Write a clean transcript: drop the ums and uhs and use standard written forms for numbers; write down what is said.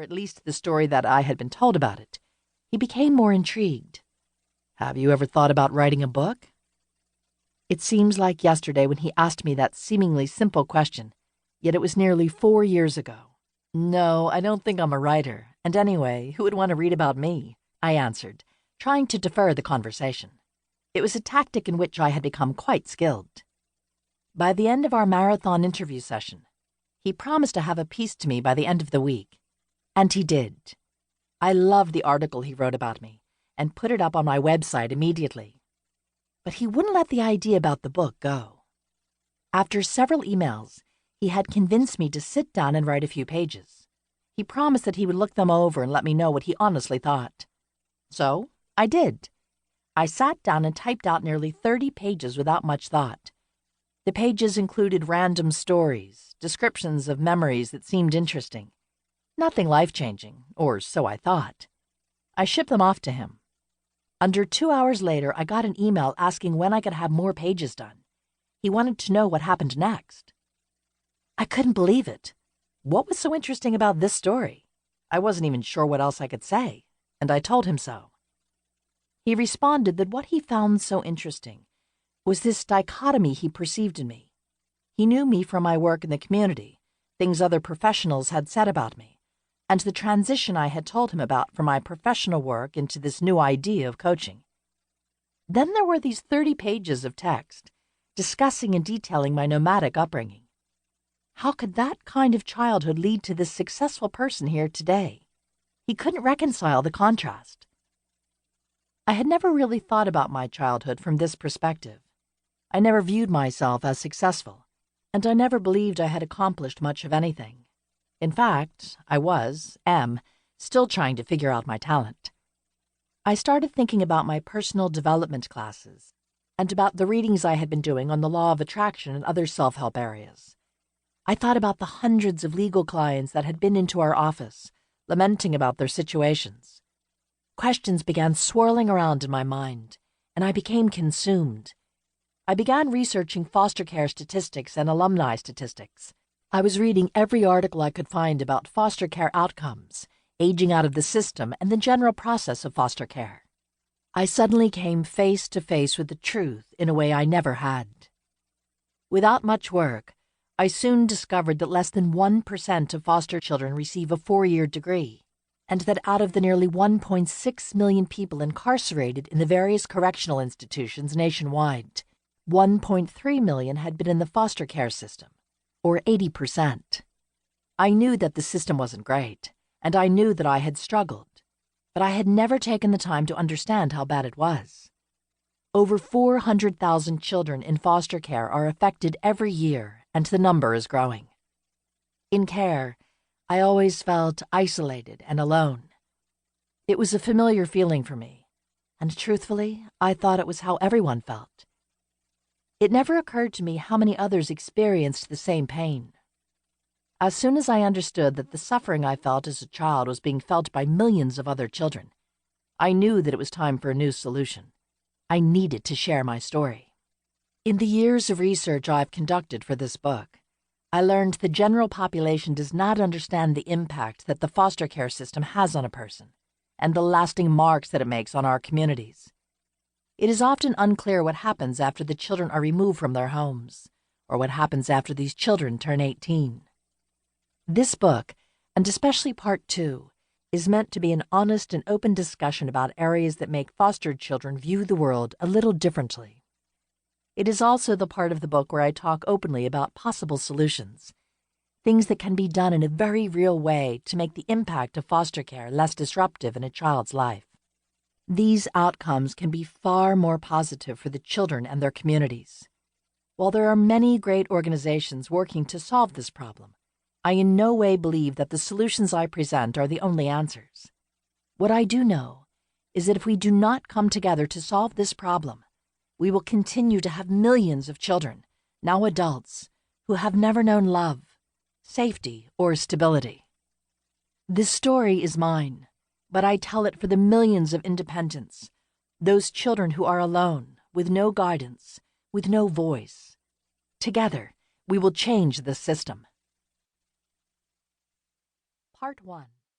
or at least the story that I had been told about it, he became more intrigued. "Have you ever thought about writing a book?" It seems like yesterday when he asked me that seemingly simple question, yet it was nearly 4 years ago. "No, I don't think I'm a writer, and anyway, who would want to read about me?" I answered, trying to defer the conversation. It was a tactic in which I had become quite skilled. By the end of our marathon interview session, he promised to have a piece to me by the end of the week. And he did. I loved the article he wrote about me and put it up on my website immediately. But he wouldn't let the idea about the book go. After several emails, he had convinced me to sit down and write a few pages. He promised that he would look them over and let me know what he honestly thought. So I did. I sat down and typed out nearly 30 pages without much thought. The pages included random stories, descriptions of memories that seemed interesting. Nothing life-changing, or so I thought. I shipped them off to him. Under 2 hours later, I got an email asking when I could have more pages done. He wanted to know what happened next. I couldn't believe it. What was so interesting about this story? I wasn't even sure what else I could say, and I told him so. He responded that what he found so interesting was this dichotomy he perceived in me. He knew me from my work in the community, things other professionals had said about me, and the transition I had told him about from my professional work into this new idea of coaching. Then there were these 30 pages of text discussing and detailing my nomadic upbringing. How could that kind of childhood lead to this successful person here today? He couldn't reconcile the contrast. I had never really thought about my childhood from this perspective. I never viewed myself as successful, and I never believed I had accomplished much of anything. In fact, I am, still trying to figure out my talent. I started thinking about my personal development classes and about the readings I had been doing on the law of attraction and other self-help areas. I thought about the hundreds of legal clients that had been into our office, lamenting about their situations. Questions began swirling around in my mind, and I became consumed. I began researching foster care statistics and alumni statistics. I was reading every article I could find about foster care outcomes, aging out of the system, and the general process of foster care. I suddenly came face to face with the truth in a way I never had. Without much work, I soon discovered that less than 1% of foster children receive a 4-year degree, and that out of the nearly 1.6 million people incarcerated in the various correctional institutions nationwide, 1.3 million had been in the foster care system, or 80%. I knew that the system wasn't great, and I knew that I had struggled, but I had never taken the time to understand how bad it was. Over 400,000 children in foster care are affected every year, and the number is growing. In care, I always felt isolated and alone. It was a familiar feeling for me, and truthfully, I thought it was how everyone felt. It never occurred to me how many others experienced the same pain. As soon as I understood that the suffering I felt as a child was being felt by millions of other children, I knew that it was time for a new solution. I needed to share my story. In the years of research I've conducted for this book, I learned the general population does not understand the impact that the foster care system has on a person and the lasting marks that it makes on our communities. It is often unclear what happens after the children are removed from their homes, or what happens after these children turn 18. This book, and especially Part 2, is meant to be an honest and open discussion about areas that make fostered children view the world a little differently. It is also the part of the book where I talk openly about possible solutions, things that can be done in a very real way to make the impact of foster care less disruptive in a child's life. These outcomes can be far more positive for the children and their communities. While there are many great organizations working to solve this problem, I in no way believe that the solutions I present are the only answers. What I do know is that if we do not come together to solve this problem, we will continue to have millions of children, now adults, who have never known love, safety, or stability. This story is mine, but I tell it for the millions of independents, those children who are alone, with no guidance, with no voice. Together, we will change the system. Part 1.